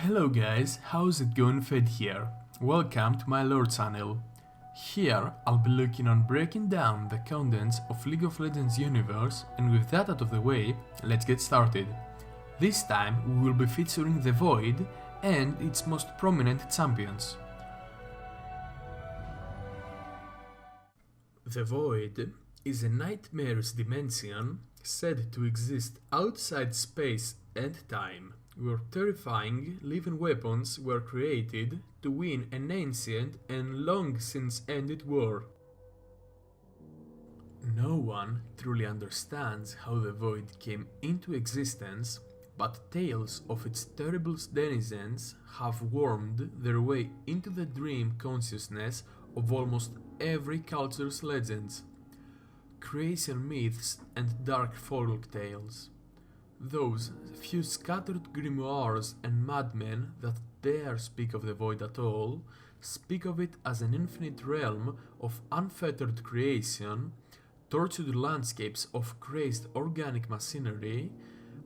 Hello guys, how's it going? Fed here. Welcome to my lore channel. Here I'll be looking on breaking down the contents of League of Legends universe, and with that out of the way, let's get started. This time we will be featuring the Void and its most prominent champions. The Void is a nightmarish dimension said to exist outside space and time, where terrifying living weapons were created to win an ancient and long since ended war. No one truly understands how the Void came into existence, but tales of its terrible denizens have wormed their way into the dream consciousness of almost every culture's legends, creation myths and dark folk tales. Those few scattered grimoires and madmen that dare speak of the Void at all speak of it as an infinite realm of unfettered creation, tortured landscapes of crazed organic machinery,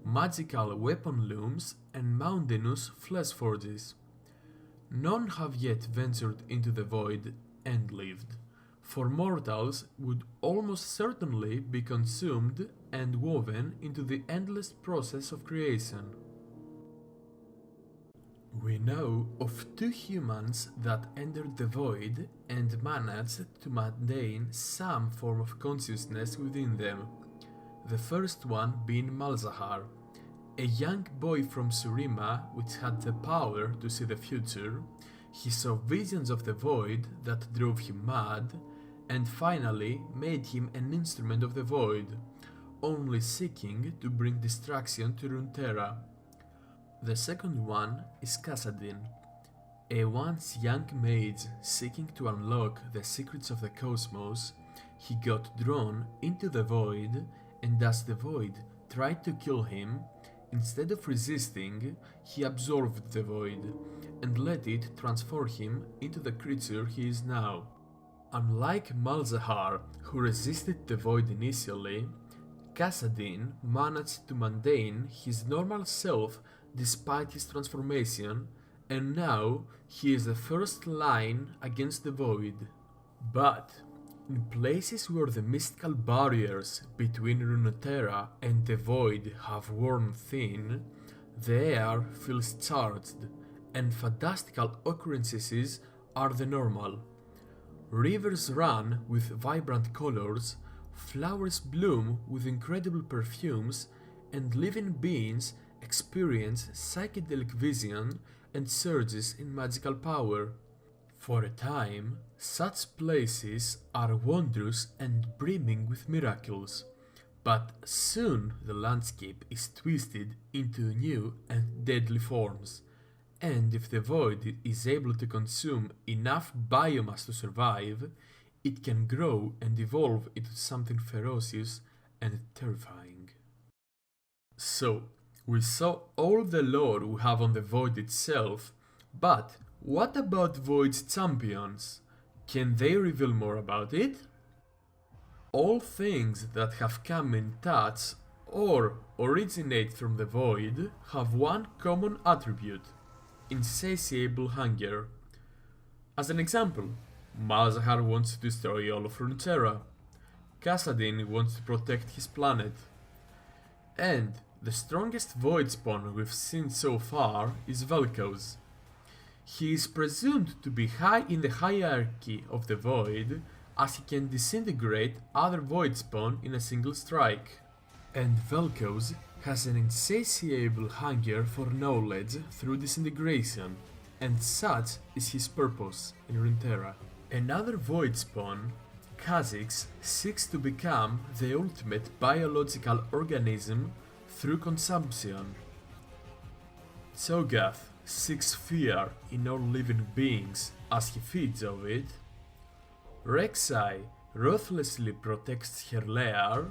magical weapon looms, and mountainous flesh forges. None have yet ventured into the Void and lived, for mortals would almost certainly be consumed and woven into the endless process of creation. We know of two humans that entered the Void and managed to maintain some form of consciousness within them. The first one being Malzahar, a young boy from Surima which had the power to see the future. He saw visions of the Void that drove him mad, and finally made him an instrument of the Void, only seeking to bring destruction to Runeterra. The second one is Kassadin, a once young mage seeking to unlock the secrets of the cosmos. He got drawn into the Void, and as the Void tried to kill him, instead of resisting, he absorbed the Void and let it transform him into the creature he is now. Unlike Malzahar, who resisted the Void initially, Kassadin managed to maintain his normal self despite his transformation, and now he is the first line against the Void. But in places where the mystical barriers between Runeterra and the Void have worn thin, the air feels charged, and fantastical occurrences are the normal. Rivers run with vibrant colors, flowers bloom with incredible perfumes, and living beings experience psychedelic vision and surges in magical power. For a time, such places are wondrous and brimming with miracles, but soon the landscape is twisted into new and deadly forms, and if the Void is able to consume enough biomass to survive, it can grow and evolve into something ferocious and terrifying. So, we saw all the lore we have on the Void itself, but what about Void's champions? Can they reveal more about it? All things that have come in touch or originate from the Void have one common attribute: insatiable hunger. As an example, Malzahar wants to destroy all of Runeterra, Kassadin wants to protect his planet, and the strongest Void spawn we've seen so far is Vel'Koz. He is presumed to be high in the hierarchy of the Void, as he can disintegrate other Void spawn in a single strike. And Vel'Koz has an insatiable hunger for knowledge through disintegration, and such is his purpose in Runeterra. Another Void spawn, Kha'Zix, seeks to become the ultimate biological organism through consumption. Cho'Gath seeks fear in all living beings as he feeds of it. Rek'Sai ruthlessly protects her lair,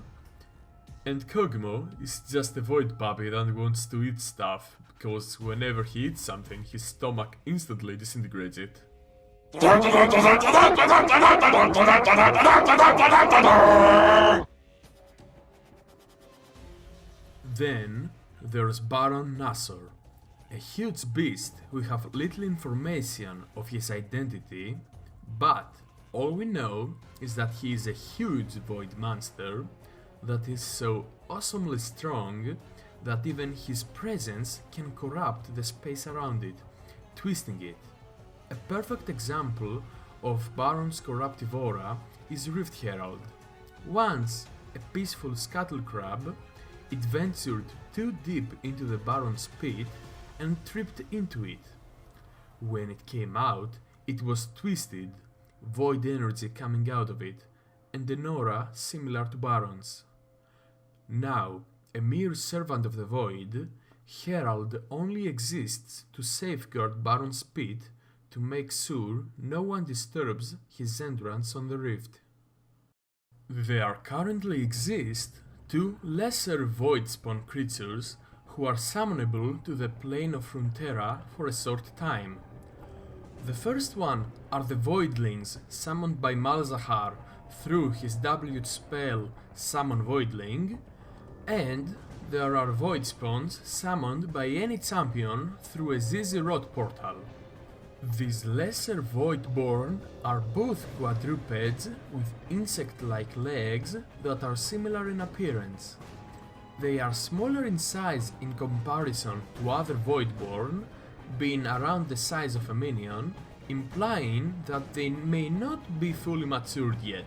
and Kog'Maw is just a Void puppy that wants to eat stuff, because whenever he eats something, his stomach instantly disintegrates it. Then there's Baron Nashor, A huge beast, we have little information of his identity, but all we know is that he is a huge void monster that is so awesomely strong that even his presence can corrupt the space around it, twisting it. A perfect example of Baron's corruptive aura is Rift Herald. Once a peaceful scuttle crab, it ventured too deep into the Baron's pit and tripped into it. When it came out, it was twisted, void energy coming out of it, and an aura similar to Baron's. Now, a mere servant of the void, Herald only exists to safeguard Baron's pit to make sure no one disturbs his entrance on the rift. There currently exist two lesser void spawn creatures who are summonable to the plane of Runeterra for a short time. The first one are the Voidlings summoned by Malzahar through his W spell Summon Voidling, and there are Void Spawns summoned by any champion through a ZZ-Rot portal. These lesser Voidborn are both quadrupeds with insect-like legs that are similar in appearance. They are smaller in size in comparison to other Voidborn, being around the size of a minion, implying that they may not be fully matured yet.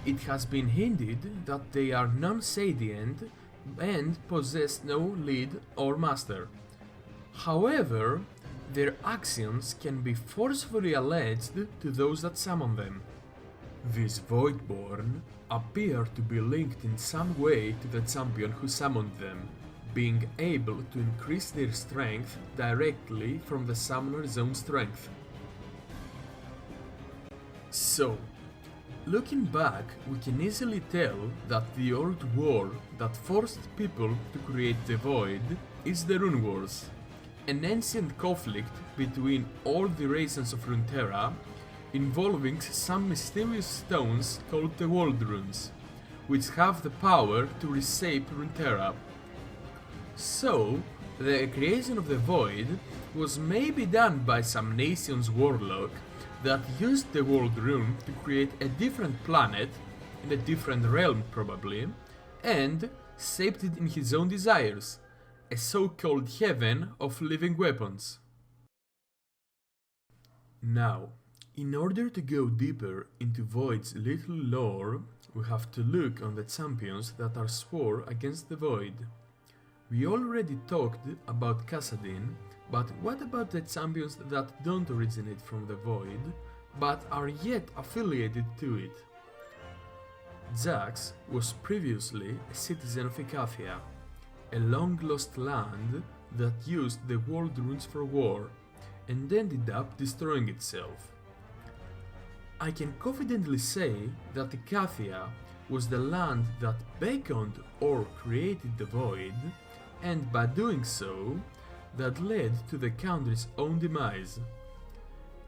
It has been hinted that they are non-sentient and possess no lead or master. However, their actions can be forcefully alleged to those that summon them. These Voidborn appear to be linked in some way to the champion who summoned them, being able to increase their strength directly from the summoner's own strength. So, looking back, we can easily tell that the old war that forced people to create the Void is the Rune Wars, an ancient conflict between all the races of Runeterra involving some mysterious stones called the World Runes, which have the power to reshape Runeterra. So, the creation of the Void was maybe done by some nation's warlock that used the World Rune to create a different planet, in a different realm probably, and shaped it in his own desires, a so-called heaven of living weapons. Now, in order to go deeper into Void's little lore, we have to look on the champions that are swore against the Void. We already talked about Kassadin, but what about the champions that don't originate from the Void, but are yet affiliated to it? Jax was previously a citizen of Icathia, a long-lost land that used the World Runes for war, and ended up destroying itself. I can confidently say that Icathia was the land that beckoned or created the Void, and by doing so, that led to the country's own demise.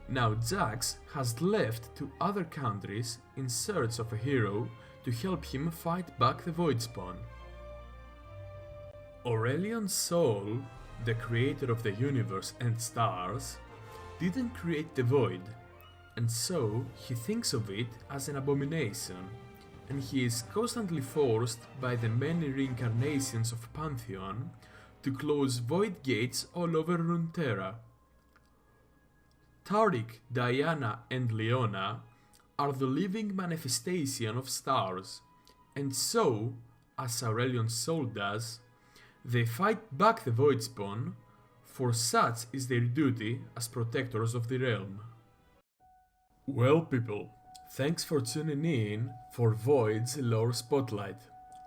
Now Jax has left to other countries in search of a hero to help him fight back the Voidspawn. Aurelion Sol, the creator of the universe and stars, didn't create the Void, and so he thinks of it as an abomination, and he is constantly forced by the many reincarnations of Pantheon to close void gates all over Runeterra. Tariq, Diana and Leona are the living manifestation of stars, and so, as Aurelion's soul does, they fight back the Voidspawn, for such is their duty as protectors of the realm. Well people, thanks for tuning in for Void's Lore Spotlight.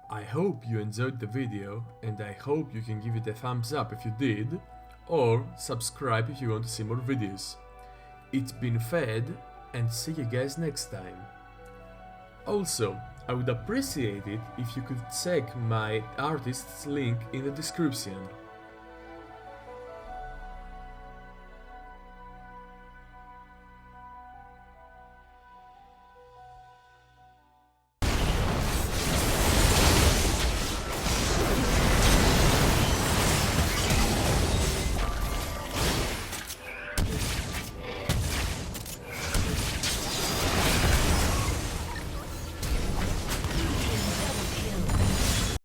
I hope you enjoyed the video, and I hope you can give it a thumbs up if you did, or subscribe if you want to see more videos. It's been Fed, and see you guys next time. Also, I would appreciate it if you could check my artist's link in the description.